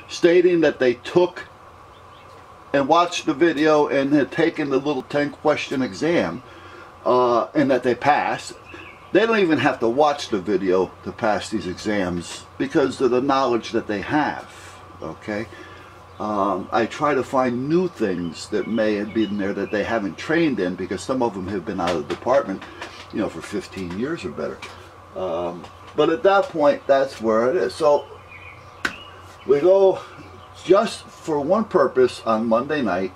stating that they took and watched the video and had taken the little 10-question exam and that they passed. They don't even have to watch the video to pass these exams because of the knowledge that they have, okay? I try to find new things that may have been there that they haven't trained in, because some of them have been out of the department, you know, for 15 years or better. But at that point, that's where it is. So we go just for one purpose on Monday night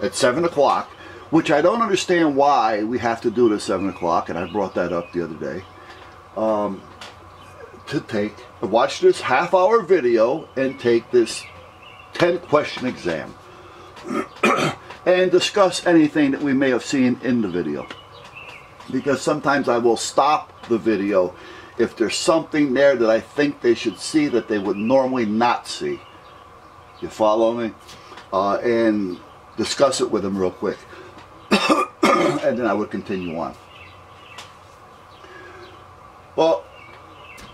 at 7 o'clock, which I don't understand why we have to do it at 7 o'clock, and I brought that up the other day, to watch this half-hour video and take this 10-question exam and discuss anything that we may have seen in the video. Because sometimes I will stop the video if there's something there that I think they should see that they would normally not see. You follow me? And discuss it with them real quick. And then I would continue on. Well,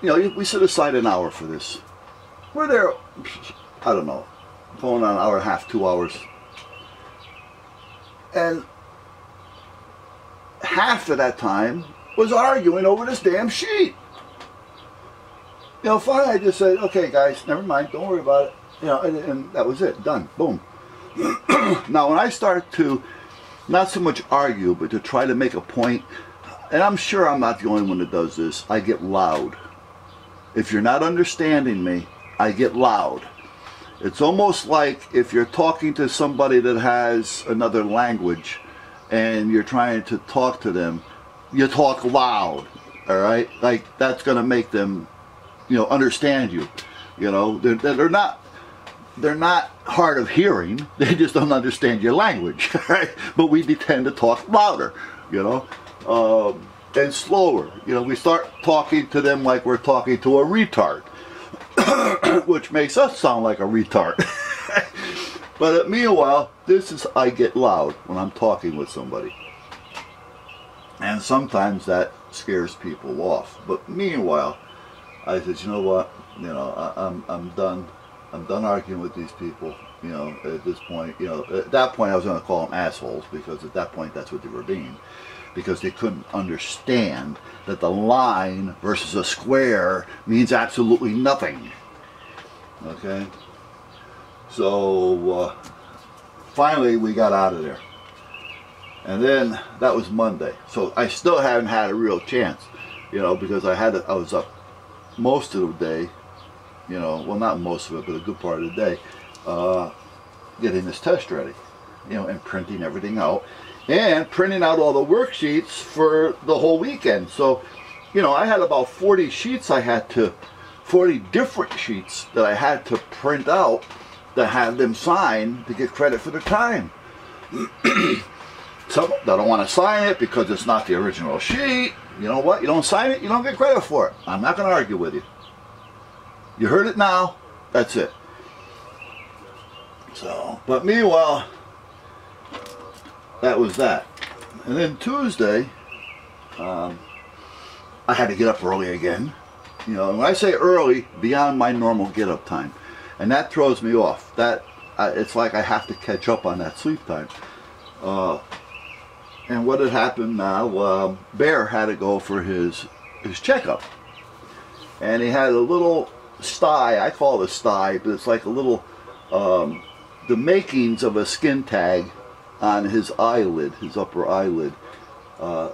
you know, we set aside an hour for this. We're there, I don't know, going on an hour and a half, 2 hours. And half of that time was arguing over this damn sheet. You know, finally I just said, okay guys, never mind, don't worry about it. You know, and that was it, done, boom. Now when I start to not so much argue, but to try to make a point, and I'm sure I'm not the only one that does this, I get loud. If you're not understanding me, I get loud. It's almost like if you're talking to somebody that has another language and you're trying to talk to them, you talk loud, all right? Like, that's going to make them, you know, understand you. You know, they're not hard of hearing, they just don't understand your language, right? But we tend to talk louder, you know, and slower. You know, we start talking to them like we're talking to a retard, which makes us sound like a retard. But meanwhile, this is, I get loud when I'm talking with somebody. And sometimes that scares people off. But meanwhile, I said, you know what, you know, I'm done. I'm done arguing with these people, you know, at this point. You know, at that point I was going to call them assholes, because at that point that's what they were being. Because they couldn't understand that the line versus a square means absolutely nothing. Okay? So, finally we got out of there. And then, that was Monday. So I still haven't had a real chance, you know, because I was up most of the day, you know, well not most of it, but a good part of the day, getting this test ready, you know, and printing everything out, and printing out all the worksheets for the whole weekend. So, you know, I had about 40 sheets 40 different sheets that I had to print out to have them sign to get credit for the time. Some that don't want to sign it because it's not the original sheet. You know what? You don't sign it, you don't get credit for it. I'm not going to argue with you. You heard it now. That's it. So, but meanwhile, that was that. And then Tuesday, I had to get up early again. You know, and when I say early, beyond my normal get-up time. And that throws me off. That it's like I have to catch up on that sleep time. And what had happened now, Bear had to go for his checkup. And he had a little sty, I call it a sty, but it's like a little, the makings of a skin tag on his eyelid, his upper eyelid.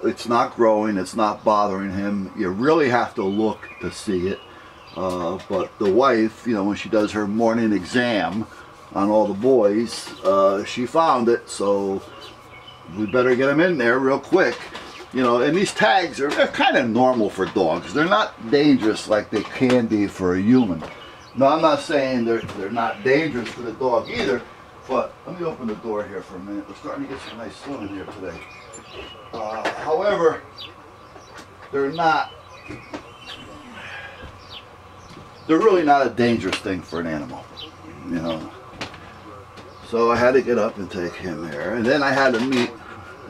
It's not growing, it's not bothering him. You really have to look to see it. But the wife, you know, when she does her morning exam on all the boys, she found it, so we better get him in there real quick. You know, and these tags they're kind of normal for dogs. They're not dangerous like they can be for a human. No, I'm not saying they're not dangerous for the dog either, but let me open the door here for a minute. We're starting to get some nice sun in here today. However, they're really not a dangerous thing for an animal, you know. So I had to get up and take him there, and then I had to meet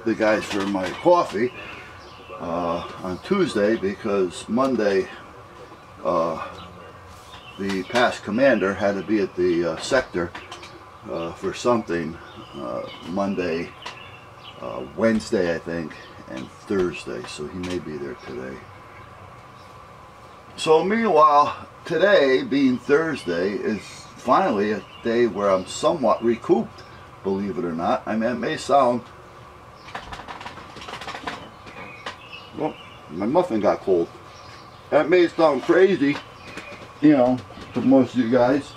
the guys for my coffee on Tuesday, because Monday the past commander had to be at the sector for something Monday, Wednesday, I think, and Thursday, so he may be there today. So meanwhile, today, being Thursday, is finally a day where I'm somewhat recouped, believe it or not. I mean, it may sound... Well, my muffin got cold. That may sound crazy, you know, to most of you guys.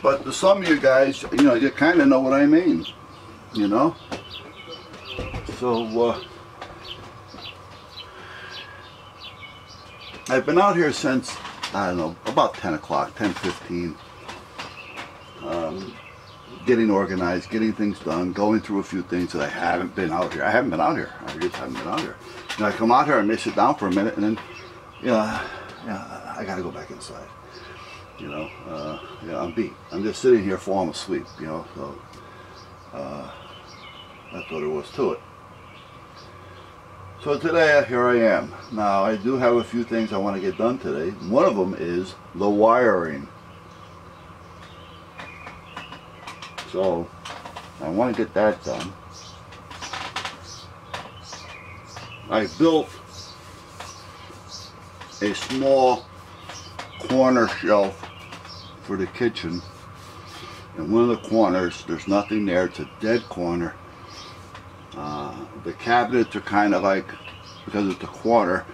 But to some of you guys, you know, you kind of know what I mean, you know? So, I've been out here since, I don't know, about 10 o'clock, 10:15. Getting organized, getting things done, going through a few things that I haven't been out here. I haven't been out here. I just haven't been out here. And I come out here and I sit down for a minute and then, you know, I got to go back inside. You know, yeah, I'm beat. I'm just sitting here falling asleep, you know, so that's what there was to it. So today, here I am. Now, I do have a few things I want to get done today. One of them is the wiring. So, I want to get that done. I built a small corner shelf for the kitchen. In one of the corners, there's nothing there. It's a dead corner. The cabinets are kind of like, because it's a corner,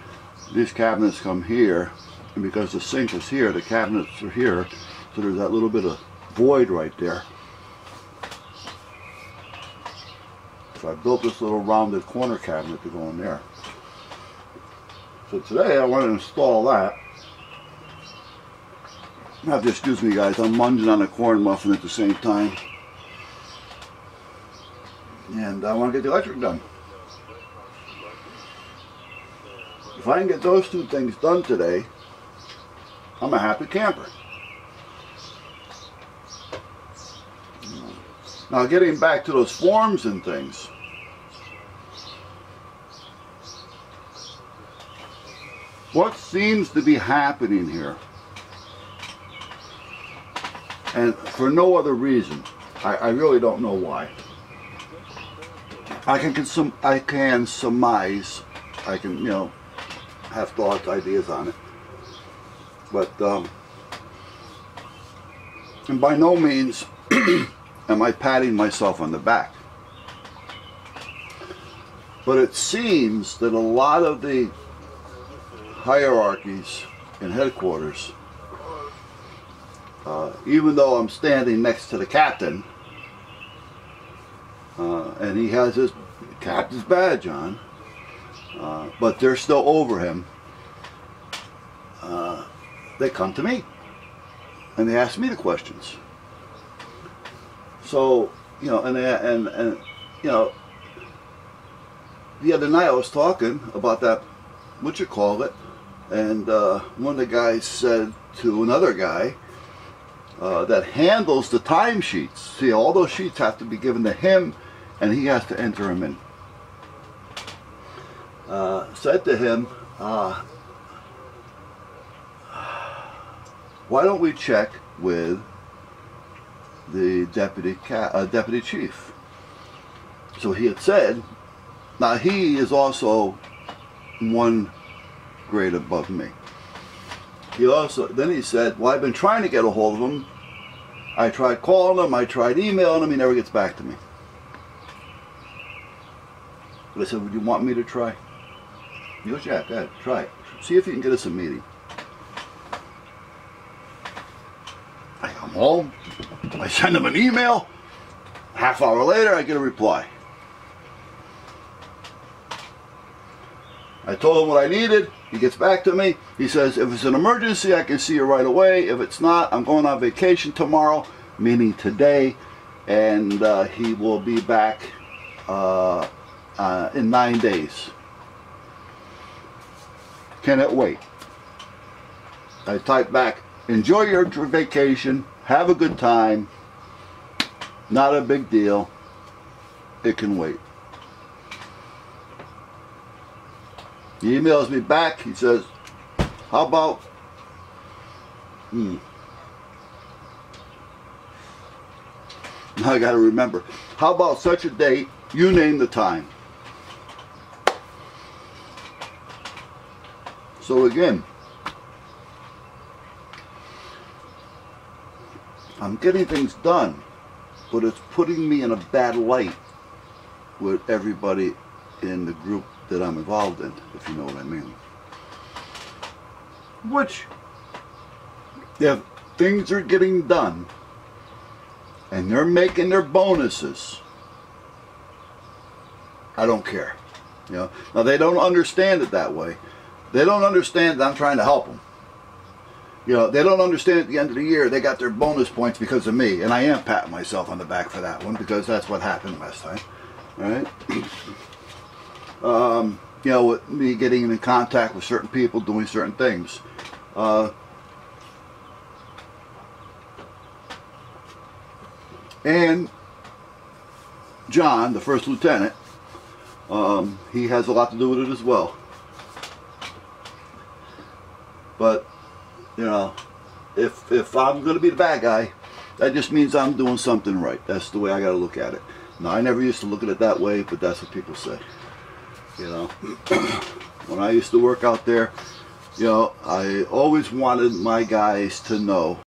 these cabinets come here, and because the sink is here, the cabinets are here, so there's that little bit of void right there. So I built this little rounded corner cabinet to go in there. So today I want to install that. Now, have to excuse me, guys, I'm munging on a corn muffin at the same time. And I want to get the electric done. If I can get those two things done today, I'm a happy camper. Now, getting back to those forms and things. What seems to be happening here, and for no other reason, I really don't know why. I can surmise, I can, you know, have thoughts, ideas on it, but and by no means am I patting myself on the back. But it seems that a lot of the hierarchies in headquarters, even though I'm standing next to the captain, and he has his captain's badge on, but they're still over him, they come to me and they ask me the questions. So, you know, and you know, the other night I was talking about that, what you call it, and one of the guys said to another guy that handles the timesheets, see, all those sheets have to be given to him and he has to enter them in. Said to him, why don't we check with the deputy chief? So he had said, now he is also one grade above me. Then he said, well, I've been trying to get a hold of him. I tried calling him, I tried emailing him, he never gets back to me. But I said, would you want me to try? He goes, yeah, go ahead, try it. See if you can get us a meeting. I come home, I send him an email, half hour later I get a reply. I told him what I needed, he gets back to me, he says, if it's an emergency I can see you right away, if it's not, I'm going on vacation tomorrow, meaning today, and he will be back in 9 days. Cannot wait. I type back, enjoy your vacation, have a good time, not a big deal, it can wait. He emails me back, he says, how about, now I gotta remember, how about such a date, you name the time. So again, I'm getting things done, but it's putting me in a bad light with everybody in the group that I'm involved in, if you know what I mean. Which, if things are getting done and they're making their bonuses, I don't care. You know, now they don't understand it that way. They don't understand that I'm trying to help them. You know, they don't understand at the end of the year they got their bonus points because of me, and I am patting myself on the back for that one because that's what happened last time. All right. You know, with me getting in contact with certain people, doing certain things. And John, the first lieutenant, he has a lot to do with it as well. But, you know, if I'm going to be the bad guy, that just means I'm doing something right. That's the way I got to look at it. Now, I never used to look at it that way, but that's what people say. You know, when I used to work out there, you know, I always wanted my guys to know